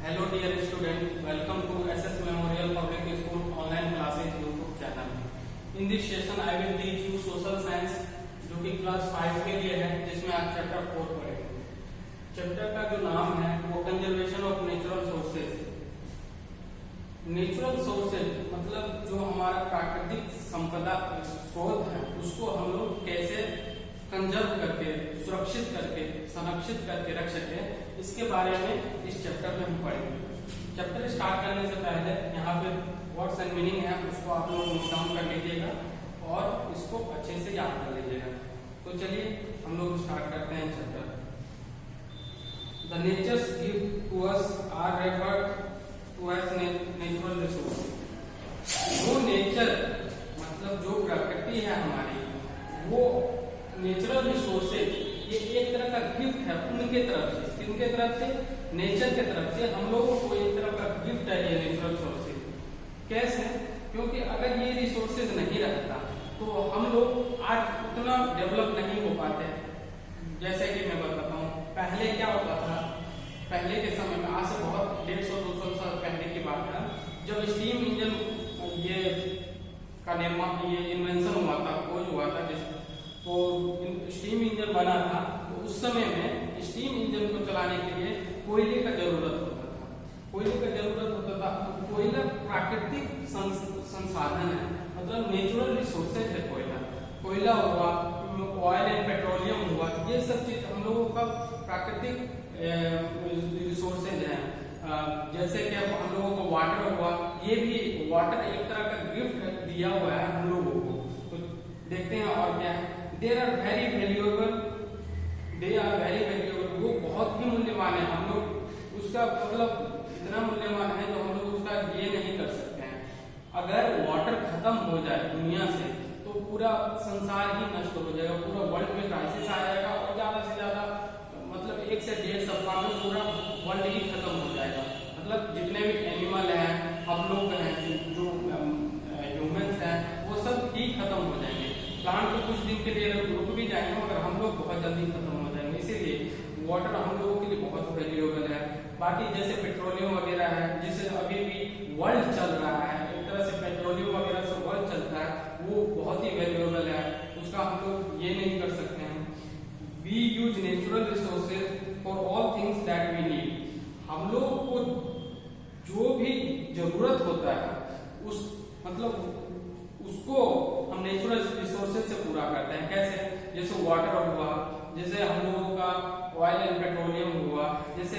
Hello dear student, welcome to SS Memorial Public School online classes YouTube channel. In this session I will teach you social science जो कि class 5 के लिए है, जिसमें आप chapter 4 पढ़ेंगे। चैप्टर का जो नाम है वो conservation of natural sources. Natural sources मतलब जो हमारा प्राकृतिक संपदा स्रोत है उसको हम लोग कैसे कंजर्व करके, सुरक्षित करके, संरक्षित करके रख सके, इसके बारे में इस चैप्टर में हम पढ़ेंगे। चैप्टर स्टार्ट करने से पहले यहाँ पे वर्ड्स एंड मीनिंग है, उसको आप लोग नोट डाउन कर लीजिएगा और इसको अच्छे से याद कर लीजिएगा। तो चलिए हम लोग स्टार्ट करते हैं chapter. The nature's give to us are referred to as natural resource. जो नेचर मतलब जो प्रकृति है हमारी, वो नेचुरल रिसोर्सेज ये एक तरह का गिफ्ट है उनके तरफ से। किनके तरफ से? नेचर के तरफ से हम लोगों को एक तरह का गिफ्ट है ये नेचुरल रिसोर्सेज। कैसे? क्योंकि अगर ये रिसोर्सेज नहीं रहता तो हम लोग आज उतना डेवलप नहीं हो पाते। जैसे कि मैं बताता हूँ, पहले क्या होता था, पहले के समय में, आज से बहुत 150-200 साल पहले की बात है, जब स्टीम इंजन ये का निर्माण, ये इन्वेंशन हुआ था, खोज हुआ था, तो स्टीम इंजन बना था, तो उस समय में स्टीम इंजन को चलाने के लिए कोयले का जरूरत होता था। कोयले का जरूरत होता था। तो कोयला प्राकृतिक संसाधन है, मतलब नेचुरल रिसोर्सेज है। कोयला हुआ, ऑयल एंड पेट्रोलियम हुआ, ये सब चीज हम लोगों का प्राकृतिक रिसोर्सेज है। जैसे कि हम लोगों को वाटर हुआ, ये भी वाटर एक तरह का गिफ्ट दिया हुआ है हम लोगों को। तो देखते हैं और क्या है। देर आर वेरी वैल्यूएबल, वो बहुत ही मूल्यवान है। हम लोग उसका मतलब इतना मूल्यवान है जो हम लोग उसका ये नहीं कर सकते हैं। अगर वाटर खत्म हो जाए दुनिया से तो पूरा संसार ही नष्ट हो जाएगा, पूरा वर्ल्ड में क्राइसिस आ जाएगा और ज्यादा से ज्यादा मतलब 1 से 1.5 सप्ताह में पूरा वर्ल्ड ही खत्म हो जाएगा। मतलब जितने भी एनिमल हैं, हम लोग हैं, जो ह्यूमंस हैं, वो सब ही खत्म हो जाएंगे। प्लांट तो कुछ दिन के लिए रुक भी जाएंगे मगर हम लोग बहुत जल्दी खत्म हो जाएंगे। इसीलिए वाटर हम लोगों के लिए बहुत वैल्यूएबल है। बाकी जैसे पेट्रोलियम वगैरह है, जिससे अभी भी वर्ल्ड चल रहा है, एक तरह से पेट्रोलियम वगैरह से वर्ल्ड चलता है, वो बहुत ही वैल्यूएबल है, उसका हम लोग ये नहीं कर सकते हैं। We use natural resources for all things that we need. हम लोग को जो भी जरूरत होता है उस मतलब उसको हम नेचुरल रिसोर्सेज से पूरा करते हैं। कैसे? जैसे वाटर हुआ, जैसे हम लोगों का ऑयल एंड पेट्रोलियम हुआ, जैसे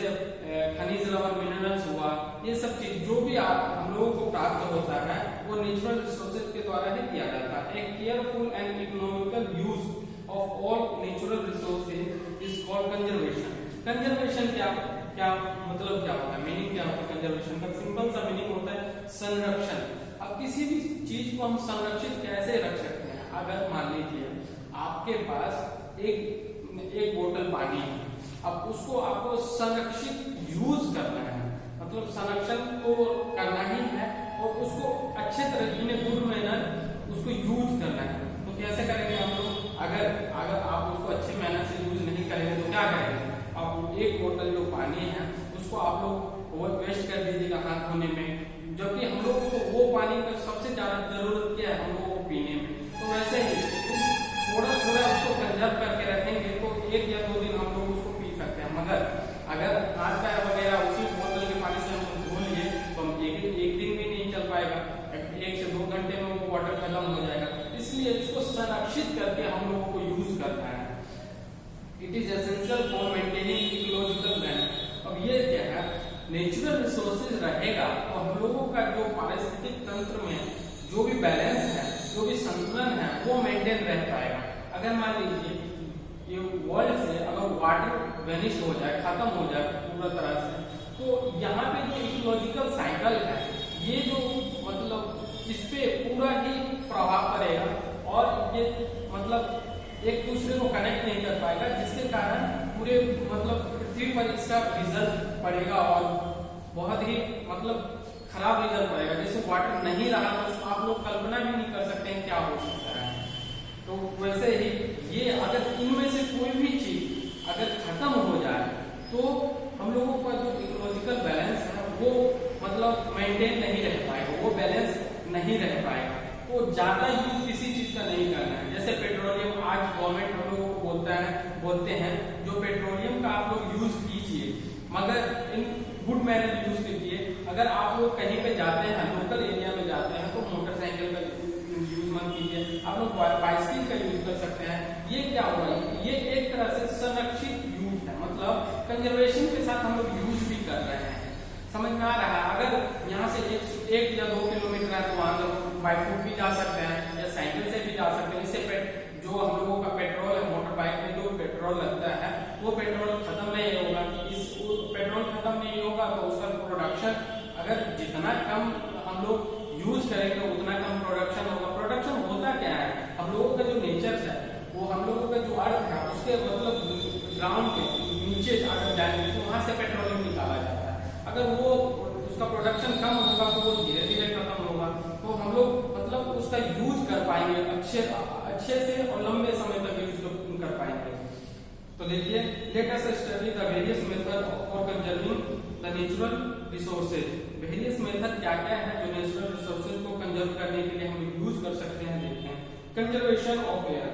खनिज लवण मिनरल्स हुआ, ये सब चीज जो भी हम लोगों को प्राप्त होता है वो नेचुरल रिसोर्सेज के द्वारा ही किया जाता है। एक careful and economical use of all natural resources is called conservation. Conservation क्या मतलब क्या होता है, मीनिंग क्या होता है कंजर्वेशन का? सिंपल सा मीनिंग होता है संरक्षण। अब किसी भी चीज को हम संरक्षित कैसे रख सकते हैं? अगर मान लीजिए आपके पास एक बोतल पानी है, अब उसको आपको संरक्षित यूज करना है, मतलब संरक्षण को करना ही है और उसको अच्छे तरीके में, गुड मैनर उसको यूज करना है। तो कैसे करेंगे हम लोग? अगर आप उसको अच्छे मैनर से यूज नहीं करेंगे तो क्या करेंगे? आप एक बोतल जो पानी है उसको आप लोग वेस्ट कर दीजिएगा हाथ धोने में, जबकि हम लोगों को वो पानी का सबसे ज्यादा जरूरत क्या है हम लोगों को पीने में। तो वैसे ही थोड़ा थोड़ा उसको कंजर्व करके रखेंगे तो 1 या 2 दिन हम लोग उसको पी सकते हैं। मगर अगर हाथ पैर वगैरह उसी बोतल के पानी से हम धो लिए तो हम एक दिन भी नहीं चल पाएगा, 1 से 2 घंटे में वो वाटर खत्म हो जाएगा। इसलिए इसको संरक्षित करके हम लोगों को यूज करना है। It is essential for maintaining ecological balance. अब ये क्या है, नेचुरल रिसोर्सेज रहेगा तो हम लोगों का जो पारिस्थितिक तंत्र में जो भी बैलेंस है, जो भी संतुलन है, वो मेंटेन रह पाएगा। अगर मान लीजिए ये वर्ल्ड से अगर वाटर वेनिश हो जाए, खत्म हो जाए पूरा तरह से, तो यहाँ पे जो इकोलॉजिकल साइकिल है, ये जो मतलब इस पे पूरा ही प्रभाव पड़ेगा और ये मतलब एक दूसरे को कनेक्ट नहीं कर पाएगा, जिसके कारण पूरे मतलब पृथ्वी पर इसका रिजल्ट पड़ेगा और बहुत ही मतलब खराब रिजल्ट पड़ेगा। जैसे वाटर नहीं रहा तो आप लोग कल्पना भी नहीं कर सकते हैं क्या हो सकता है। तो वैसे ही ये अगर इनमें से कोई भी चीज अगर खत्म हो जाए तो हम लोगों का जो इकोलॉजिकल बैलेंस है वो मतलब मेंटेन नहीं रह पाएगा, वो बैलेंस नहीं रह पाएगा। तो ज्यादा यूज किसी चीज का नहीं करना है। जैसे पेट्रोलियम, आज गवर्नमेंट हम लोगों को बोलते हैं जो पेट्रोलियम का आप लोग यूज कीजिए, मगर इन गुड मैनर यूज कीजिए। अगर आप लोग कहीं पे जाते हैं, लोकल एरिया में जाते हैं, तो मोटरसाइकिल का यूज मत कीजिए, आप लोग बाइसिकल का यूज कर सकते हैं। ये क्या हुआ, ये एक तरह से संरक्षित यूज है, मतलब कंजर्वेशन के साथ हम लोग यूज भी कर रहे हैं। समझ में आ रहा है? अगर यहाँ से एक या 2 किलोमीटर है तो वहां से बाई फुट भी जा सकते हैं या साइकिल से भी जा सकते हैं। इससे जो हम लोगों का पेट्रोल है, मोटर बाइक में जो पेट्रोल लगता है, वो पेट्रोल खत्म नहीं होगा। पेट्रोल खत्म नहीं होगा तो उसका प्रोडक्शन, अगर जितना कम हम लोग यूज करेंगे उतना कम प्रोडक्शन होगा। प्रोडक्शन होता क्या है, हम लोगों का जो नेचर है, वो हम लोगों का जो अर्थ है, उसके मतलब ग्राउंड के नीचे अगर जाएंगे तो वहां से पेट्रोलियम निकाला जाता है। अगर वो उसका प्रोडक्शन कम होगा तो वो धीरे धीरे खत्म होगा। तो हम लोग मतलब उसका यूज कर पाएंगे अच्छे से और लंबे समय तक यूज कर पाएंगे। तो देखिए, let us study the various method for conserving the natural resources. Various method क्या क्या है जो नेचुरल रिसोर्सेज को कंजर्व करने के लिए हम यूज कर सकते हैं, देखते हैं। Conservation of air.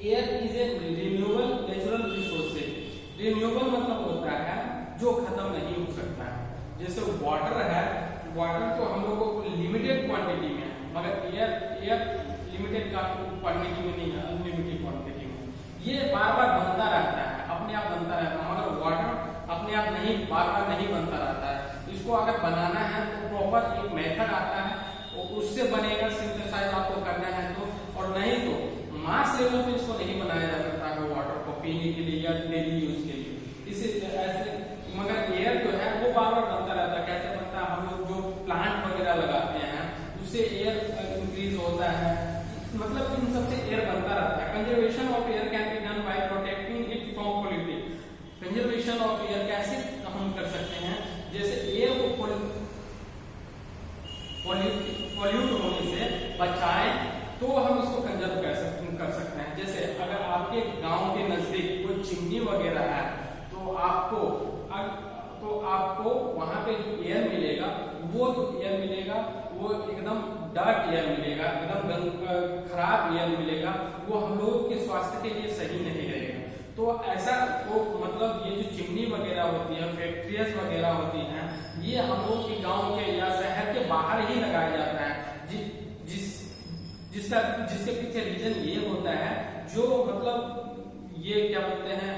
Air is a renewable natural resources. Renewable मतलब होता है जो खत्म नहीं हो सकता है। जैसे वाटर है, वाटर तो हम लोगों को लिमिटेड क्वांटिटी में है, मगर एयर लिमिटेड क्वांटिटी में नहीं है, अनलिमिटेड क्वांटिटी में। ये बार बार बनता रहता है, अपने आप बनता रहता है, मगर वाटर अपने आप नहीं, बार बार नहीं बनता रहता है। इसको अगर बनाना है तो प्रॉपर एक मेथड आता है, और उससे बनेगा, सिंथेसाइज आपको करना है तो। और नहीं तो मास लेवल पे इसको नहीं बनाया जा सकता है वाटर को पीने के लिए या डेली यूज के लिए। इसे ऐसे, मगर एयर जो है वो बार बार बनता रहता है। कैसे बनता है, हम लोग जो प्लांट वगैरह लगाते हैं उससे एयर इंक्रीज होता है, मतलब इन सबसे एयर बनता रहता है। Conservation of air can be done by protecting it from polluting. Conservation of air कैसे हम कर सकते हैं, जैसे एयर को पॉल्यूट होने से बचाएं तो हम इसको कंजर्व कर सकते हैं। जैसे अगर आपके गांव के नजदीक कोई चिमनी वगैरह है तो आपको वहां पे जो एयर मिलेगा, वो जो एयर मिलेगा वो एकदम डर्ट एयर मिलेगा, एकदम खराब एयर मिलेगा, वो हम लोगों के स्वास्थ्य के लिए सही नहीं रहेगा। तो ऐसा वो मतलब ये जो चिमनी वगैरह होती है, फैक्ट्रियाज वगैरह होती हैं, ये हम लोगों के गांव के या शहर के बाहर ही लगाया जाता है। जिसके पीछे रीजन ये होता है, जो मतलब ये क्या बोलते हैं,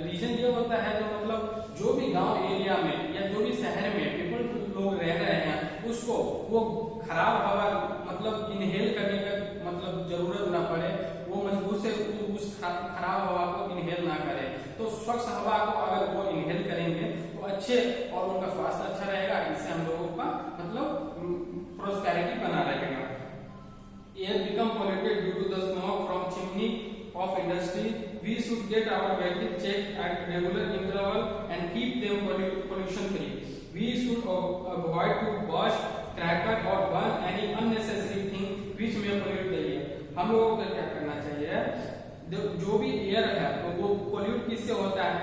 रीजन ये होता है जो मतलब जो भी गांव एरिया में या जो भी शहर में पीपल लोग रह रहे हैं, उसको वो खराब हवा मतलब इनहेल करने का मतलब जरूरत ना पड़े, वो मजबूर से उस खराब हवा को इनहेल ना करे। तो स्वच्छ हवा को अगर वो इनहेल करेंगे तो अच्छे, और उनका स्वास्थ्य अच्छा रहेगा। इससे हम लोगों का मतलब प्रोस्पेरिटी बना रहेगा। Air become polluted due to the smoke from chimney of industry. We should get our vehicles checked at regular interval and keep them pollution free. We should avoid to burst, cracker or burn any unnecessary thing which may pollute the air. हम लोगों को क्या करना चाहिए, जो भी air है तो वो पोल्यूट किससे होता है।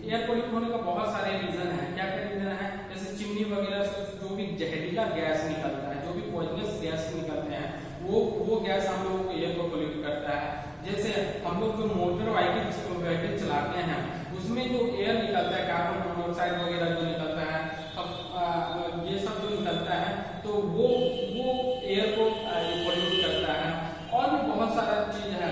एयर पोल्यूट होने का बहुत सारे रीजन है। क्या क्या रीजन है, जैसे चिमनी वगैरह से जो भी जहरीला गैस निकलता है, जो भी पॉइजनस गैस निकलते हैं, वो गैस हम लोगों को एयर को पोल्यूट करता है। जैसे हम लोग जो मोटर व्हीकल चलाते हैं उसमें जो एयर निकलता है, कार्बन मोनोऑक्साइड वगैरह जो निकलता है, ये सब जो निकलता है तो वो एयर को पोल्यूट करता है। और भी बहुत सारा चीज है,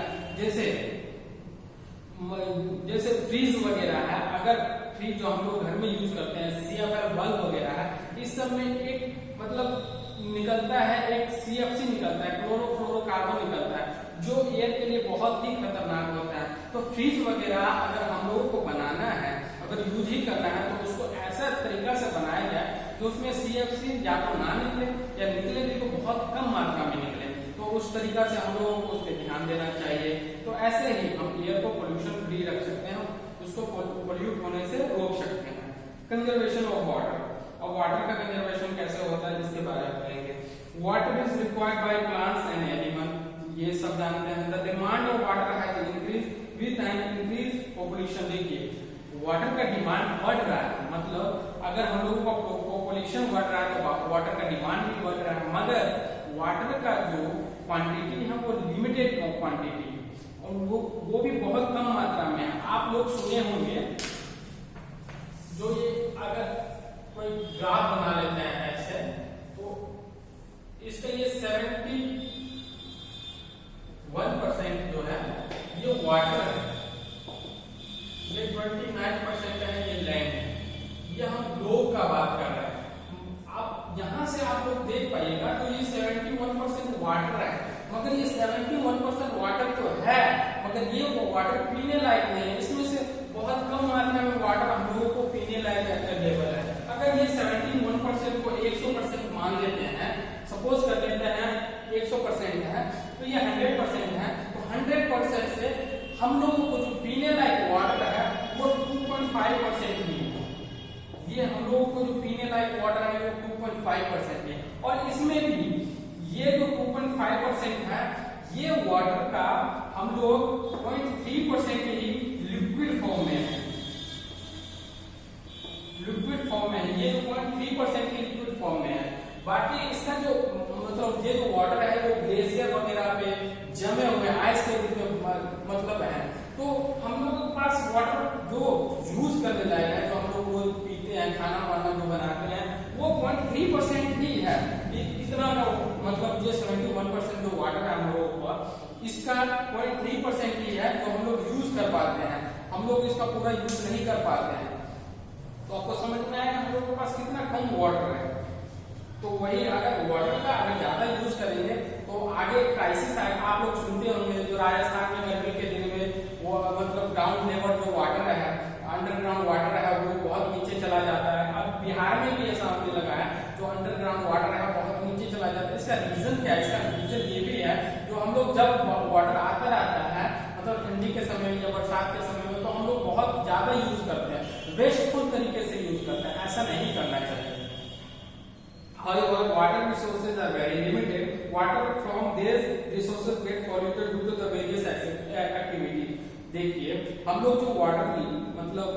जैसे फ्रीज वगैरह है। अगर फ्रीज जो हम लोग घर में यूज करते हैं, CFL बल्ब वगैरह है, इस सब में एक मतलब निकलता है, एक CFC निकलता है, क्लोरोफ्लोरोकार्बन निकलता है, जो एयर के लिए बहुत ही खतरनाक होता है। तो फ्रीज वगैरह अगर हम लोगों को बनाना है, अगर यूज ही करना है, तो उसको ऐसा तरीका से बनाया जाए कि उसमें CFC या तो ना निकले या निकले भी तो बहुत कम मात्रा में निकले। तो उस तरीका से हम लोगों को उस पर ध्यान देना चाहिए। तो ऐसे ही हम एयर को पोल्यूशन फ्री रख सकते हैं, उसको पोल्यूट होने से रोक सकते हैं। Conservation of water. अब वाटर का कंजर्वेशन कैसे होता है इसके बारे में करेंगे। Water is required by plants and animal, ये सब जानते हैं। The demand of water has increase with an increase population. देखिए वाटर का डिमांड बढ़ रहा है, मतलब अगर हम लोगों का पॉपुलेशन बढ़ रहा है तो वाटर का डिमांड भी बढ़ रहा है, मगर वाटर का जो क्वांटिटी है वो लिमिटेड क्वांटिटी है और वो भी बहुत कम मात्रा में है। आप लोग सुने होंगे जो ये अगर कोई ग्राफ बना लेते हैं ऐसे, तो इसका ये 71% जो है ये वाटर है, ये 29% है ये लैंड है। ये हम ग्लोब का बात कर रहे हैं। आप यहां से आप लोग देख पाइएगा तो ये 71% वाटर है, मगर ये 71% वाटर तो है, मगर ये वो वाटर पीने लायक नहीं है। इसमें से बहुत कम मात्रा में वाटर हम लोगों को पीने लायक अवेलेबल है। अगर ये 71% को 100% मान लेते हैं, सपोज कर लेते हैं 100% है, तो ये 100% है, तो 100% से हम लोगों को जो पीने लायक वाटर है वो 2.5% ही है। ये हम लोगों को जो पीने लायक वाटर है वो 2.5% है। और इसमें भी ये जो 2.5% है, ये वाटर का हम लोग 0.3% ही लिक्विड फॉर्म में है, लिक्विड फॉर्म में है। ये 0.3% की लिक्विड फॉर्म में है। बाकी इसका जो मतलब ये जो वाटर है वो ग्लेशियर वगैरह पे जमे हुए आइस के रूप में मतलब है। तो हम लोगों के पास वाटर जो यूज करने लायक है, जो हम लोग वो पीते हैं, खाना वाना जो बनाते हैं, वो 0.3% ही है। इतना का मतलब जो 71% जो वाटर है हम लोगों का, इसका 0.3% ही है जो हम लोग यूज कर पाते हैं। हम लोग इसका पूरा यूज नहीं कर पाते हैं। तो आपको समझ में आया हम लोगों के पास कितना कम वाटर है। तो वही अगर वाटर का अगर ज्यादा यूज करेंगे तो आगे क्राइसिस आएगा। आप लोग सुनते होंगे जो राजस्थान में गर्मी के दिन में वो मतलब ग्राउंड लेवल जो वाटर है, अंडरग्राउंड वाटर है, वो बहुत नीचे चला जाता है। अब बिहार में भी ऐसा होने लगा है, जो अंडरग्राउंड वाटर है बहुत नीचे चला जाता है। इसका रीजन क्या है? इसका रीजन ये भी है, जो हम लोग जब वाटर आता रहता है मतलब ठंडी के समय में या बरसात के समय में, तो हम लोग बहुत ज्यादा यूज करते हैं, वेस्टफुल तरीके से यूज करते हैं। ऐसा नहीं करना चाहिए। However, water resources are very limited. Water from these resources get polluted due to the various activities. देखिए हम लोग जो वाटर मतलब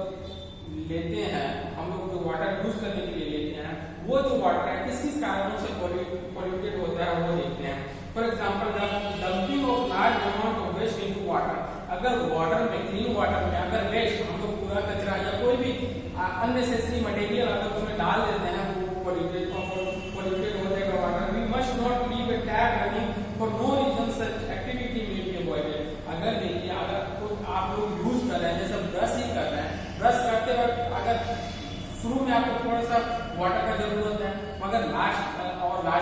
लेते हैं, हम लोग जो वाटर यूज करने के लिए लेते हैं, वो जो वाटर है किस किस कारणों से पोल्यूटेड होता है वो देखते हैं। For example dumping of large amount of waste into water. अगर वाटर में, क्लीन वाटर में अगर वेस्ट हम लोग पूरा कचरा या कोई भी अननेसेसरी मटेरियल अगर उसमें डाल देते हैं, वो पोल्यूटेड हो जाएगा water. We must not leave a tap running for no reason, such activity may be avoided. अगर देखिए अगर आप लोग यूज कर रहे हैं, जैसे ब्रश ही कर रहे हैं, ब्रश करते वक्त अगर शुरू में आपको थोड़ा सा वाटर का जरूरत है, मगर लास्ट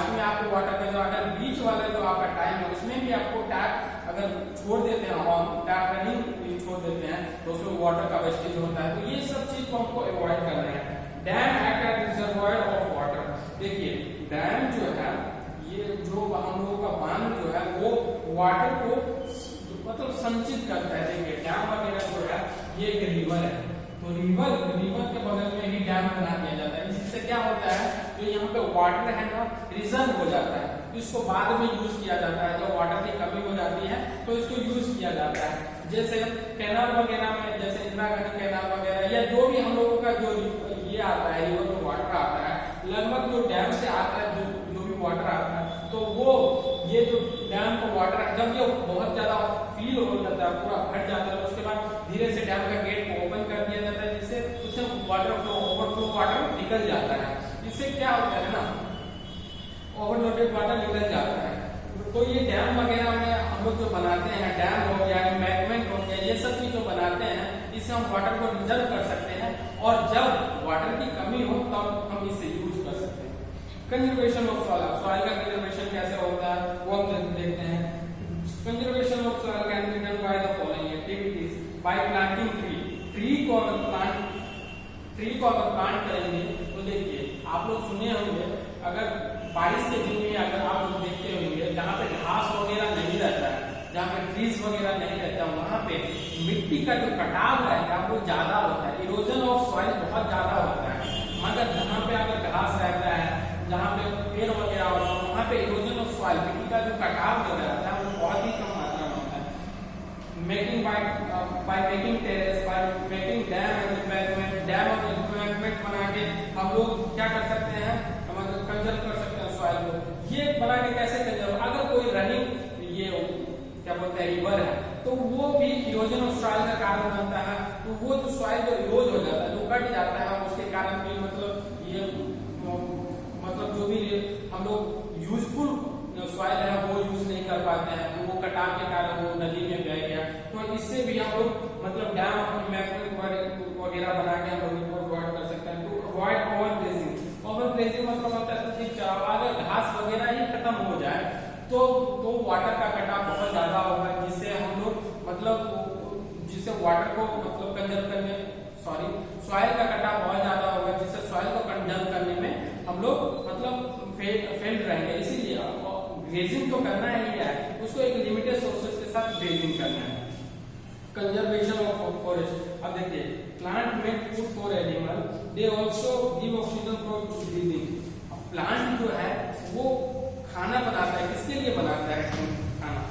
में आपको वाटर का जरूरत, अगर बीच वाला जो आपका टाइम है उसमें भी आपको टैप अगर छोड़ देते हैं और टैप रनिंग छोड़ देते हैं, तो उसमें वाटर का वेस्टेज होता है। तो ये सब चीज को हमको अवॉइड करना है। Dam act as reservoir of water. देखिए डैम जो है, ये जो हम लोगों का बांध जो है वो वाटर को मतलब संचित करता है। देखिए डैम वगैरह जो है ये एक रिवर है, तो रिवर के बगल में ही डैम बना दिया जाता है। इससे क्या होता है, जो यहाँ पे वाटर है ना रिजर्व हो जाता है, इसको बाद में यूज किया जाता है। जब वाटर की कमी हो जाती है तो इसको यूज किया जाता है। जैसे कैनाल वगैरह में, जैसे इंदिरा गांधी कैनाल वगैरह, या जो भी हम लोगों का जो ये आता है, रिवर में वाटर आता है, लगभग जो डैम से आता है, जो भी वाटर आता है, तो वो ये जो डैम का वाटर है जब ये बहुत ज्यादा फील हो जाता है, पूरा भर जाता है, तो उसके बाद धीरे से डैम का गेट को ओपन कर दिया जाता है, जिससे उससे वाटर फ्लो, ओवरफ्लो वाटर निकल जाता है। इससे क्या होता है ना, ओवरलोडेड वाटर निकल जाता है। तो ये डैम वगैरह में हम लोग जो बनाते हैं, डैम हो गया, एम्बैंकमेंट हो गया, ये सब चीज जो बनाते हैं, इससे हम वाटर को रिजर्व कर सकते हैं, और जब वाटर की कमी हो तब हम इसे यूज कर सकते हैं। कंजर्वेशन ऑफ सॉइल, सॉइल का कंजर्वेशन कैसे होता है वो हम देखते हैं। Conservation of soil can be done by the following activities. Bye planting tree को अगर प्लांट करेंगे तो देखिए आप लोग सुने होंगे, अगर बारिश के दिन में अगर आप लोग देखते होंगे जहाँ पे घास वगैरह नहीं रहता है, जहाँ पे ट्रीज वगैरह नहीं रहता, वहाँ पे मिट्टी का जो कटाव रहता है वो ज्यादा होता है, इरोजन ऑफ सॉइल बहुत ज्यादा होता है। मगर जहाँ पे अगर घास रहता है, जहाँ पे पेड़ वगैरह होता है, वहाँ पे इरोजन ऑफ सॉइल, मिट्टी का जो कटाव जो रहता है वो बहुत ही कम मात्रा में होता है। Making by making terrace, by making dam और एम्बैंकमेंट, डैम और एम्बैंकमेंट बना के हम बोलते हैं रिवर है, तो वो भी इरोजन ऑफ सॉइल का कारण बनता है। तो वो जो सॉइल जो इरोज हो जाता है, जो कट जाता है, उसके कारण भी मतलब ये मतलब जो भी हम लोग यूजफुल सॉइल है वो यूज नहीं कर पाते हैं, तो वो कटाव के कारण वो नदी में बह गया। तो इससे भी हम लोग मतलब डैम वगैरह बना के हम लोग इसको अवॉइड कर सकते हैं। तो अवॉइड ओवरग्रेजिंग। ओवरग्रेजिंग मतलब होता है कि अगर घास वगैरह ही खत्म हो जाए तो वाटर का कटाव बहुत ज्यादा होगा, जिससे हम लोग मतलब जिससे वाटर को मतलब कंजर्व करने सॉइल का कटाव बहुत ज्यादा होगा, जिससे सॉइल को कंजर्व करने में हम लोग मतलब फेल रहेंगे। इसीलिए ग्रेजिंग तो करना ही है, उसको एक लिमिटेड सोर्सेज के साथ ग्रेजिंग करना है। Conservation of forest. अब देखिए, plant make food for animal, they also give oxygen for breathing. Plant जो है वो खाना बनाता है, किसके लिए बनाता है खाना?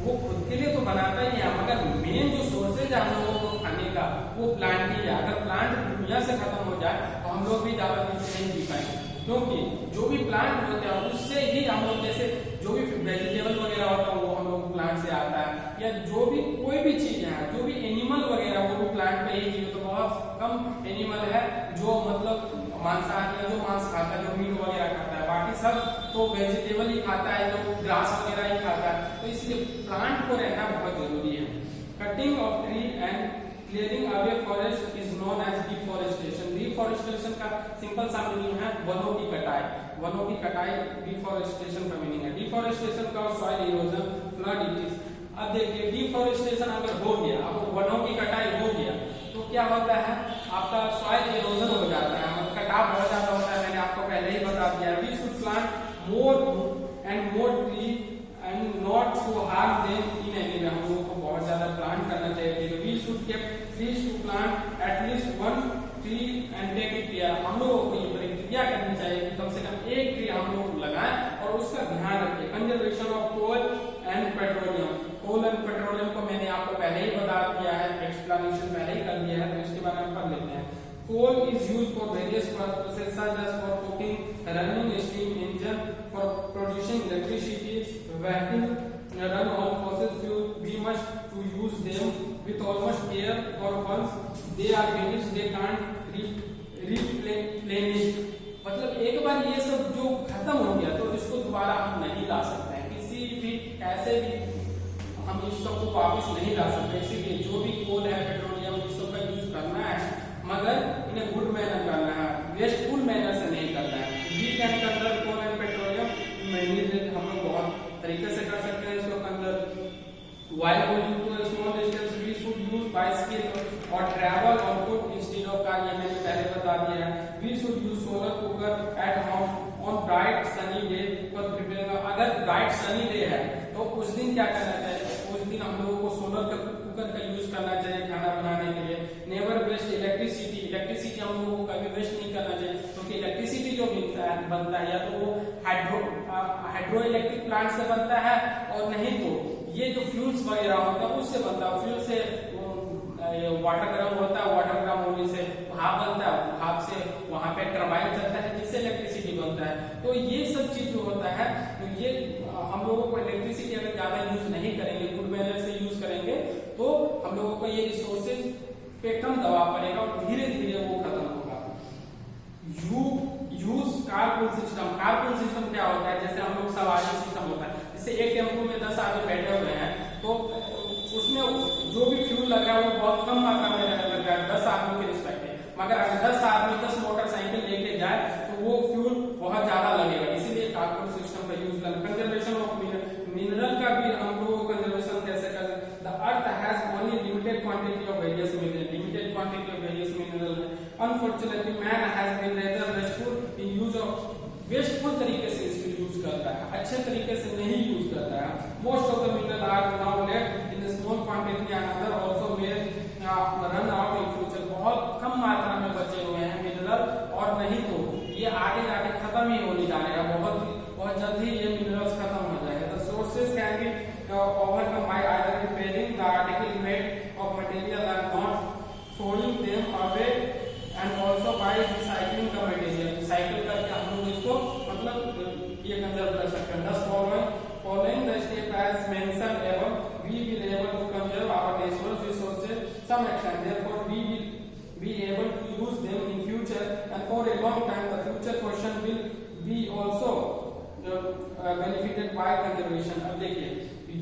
वो खुद के लिए तो बनाता ही है, मगर मेन जो सोर्सेज है हम लोगों को खाने का वो प्लांट ही है। अगर प्लांट दुनिया से खत्म हो जाए तो हम लोग भी ज्यादा दिन नहीं जी पाएंगे, क्योंकि जो भी प्लांट होते हैं उससे ही हम लोग, जैसे जो भी वेजिटेबल वगैरह होता है वो हम लोग प्लांट से आता है, या जो भी कोई भी चीज है, जो भी एनिमल वगैरह वो भी प्लांट पे ही जीवित। तो बहुत कम एनिमल है जो मतलब मांसाहारी है, जो मांस खाता है, जो मीट वगैरह खाता है, बाकी सब तो वेजिटेबल ही खाता है, जो ग्रास वगैरह ही खाता है। तो इसलिए प्लांट को रहना बहुत जरूरी है। Cutting of tree and clearing away forest is known as deforestation. Deforestation का सिंपल सा मीनिंग है वनों की कटाई। वनों की कटाई डिफॉरेस्टेशन का मीनिंग है। डिफॉरेस्टेशन का soil erosion, flood it is. अब देखिए, डिफॉरेस्टेशन अगर हो गया, अब वनों की कटाई हो गया तो क्या होता है, आपका सॉइल इरोजन हो जाता है, मतलब कटाव बहुत ज्यादा होता है। मैंने आपको पहले ही बता दिया। We should plant more and more tree and not to harm them in any way. हम लोगों को बहुत ज्यादा प्लांट करना चाहिए। We should keep trees to plant at least one tree and take it care. हम लोगों को ये प्रक्रिया करनी चाहिए कि कम से कम एक ट्री हम लोग लगाएं और उसका ध्यान रखें। Conservation of coal and petroleum. Coal and petroleum को मैंने आपको पहले ही बता दिया है, एक्सप्लेनेशन पहले ही कर दिया है, तो इसके बारे में पढ़ लेते हैं। Coal is used for various purposes such as for cooking, running steam engine, for producing electricity, vehicle run on fossil fuel. We must to use them with almost care, or once they are finished they can't replenish। मतलब एक बार ये सब जो खत्म हो गया तो इसको दोबारा हम नहीं ला सकते हैं, किसी भी कैसे भी हम इस सब को वापस नहीं ला सकते। इसीलिए जो भी कोल है, पेट्रोलियम, इस सब का यूज करना है, मगर इन्हें गुड मैनर करना है, वेस्टफुल मैनर से नहीं करना है। We can conserve coal and petroleum, हम लोग बहुत तरीके से कर सकते हैं इसको conserve. While going to a small distance, we should use bicycle or travel on foot instead of car। ये मैंने पहले बता दिया है। We should use solar cooker at home on bright sunny day for preparing। अगर bright sunny day है तो उस दिन क्या करना चाहिए? उस दिन हम लोगों को सोलर कुकर का यूज करना चाहिए खाना बनाने के लिए। Never waste electricity. इलेक्ट्रिसिटी हम लोगों को कभी वेस्ट नहीं करना चाहिए, क्योंकि इलेक्ट्रिसिटी जो बनता है या तो वो हाइड्रो इलेक्ट्रिक प्लांट से बनता है, और नहीं तो ये जो फ्यूल्स वगैरह होता है उससे बनता है। फ्यूल से वाटर गर्म होता है, वाटर गर्म होने से भाप बनता है, भाप से वहां पे टरबाइन चलता है जिससे इलेक्ट्रिसिटी बनता है। तो ये सब चीज जो होता है, तो ये हम लोगों को इलेक्ट्रिसिटी अगर ज्यादा यूज नहीं करेंगे, गुड मैनर से यूज करेंगे, तो हम लोगों को ये रिसोर्सेज पे कम दबाव पड़ेगा और धीरे धीरे वो खत्म होगा। Use carpool system. Carpool system क्या होता है? जैसे हम लोग सवारी सिस्टम होता है, जैसे एक टेम्पो में 10 आदमी बैठे हुए हैं, तो उसमें जो भी फ्यूल लग रहा है वो बहुत कम मात्रा में लग रहा है 10 आदमी के रिस्पेक्ट। मगर अगर 10 आदमी 10 मोटरसाइकिल लेके जाए तो वो फ्यूल बहुत ज्यादा लगेगा। इसीलिए कारपूल सिस्टम का यूज करना। कंजर्वेशन ऑफ मिनरल का भी हम लोग कंजर्वेशन कैसे कर सकते? The earth has only limited quantity of various mineral. Limited quantity of various mineral है। Unfortunately man has been rather wasteful in use of. Wasteful तरीके से इसको यूज करता है, अच्छे तरीके से नहीं यूज करता है। Most of the mineral are now left in small quantity and other also may run out in future. बहुत कम मात्रा में बचे हुए हैं मिनरल, और नहीं तो ये आगे जाके खत्म ही होने जा रहे हैं। बहुत जल्दी ये मिनरल्स खत्म हो जाएगा। The sources can be overcome bye either repairing the article made of material and not throwing them away and also by recycling the material। Recycle करके हम लोग इसको मतलब ये कंजर्व कर सकते हैं। Thus following the step as mentioned above, we benefited bye conservation. अब देखिए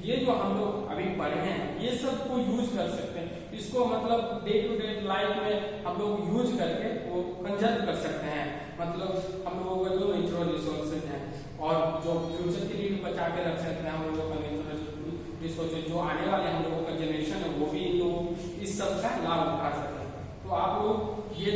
ये जो हम लोग अभी पढ़े हैं ये सब को यूज कर सकते हैं, इसको मतलब डे टू डे लाइफ में हम लोग यूज करके वो कंजर्व कर सकते हैं। मतलब हम लोगों का जो नेचुरल रिसोर्सेज हैं और जो फ्यूचर के लिए भी बचा के रख सकते हैं हम लोगों का नेचुरल रिसोर्सेज, जो आने वाले हम लोगों का जनरेशन है वो भी लोग इस सब का लाभ उठा सकें। तो आप लोग ये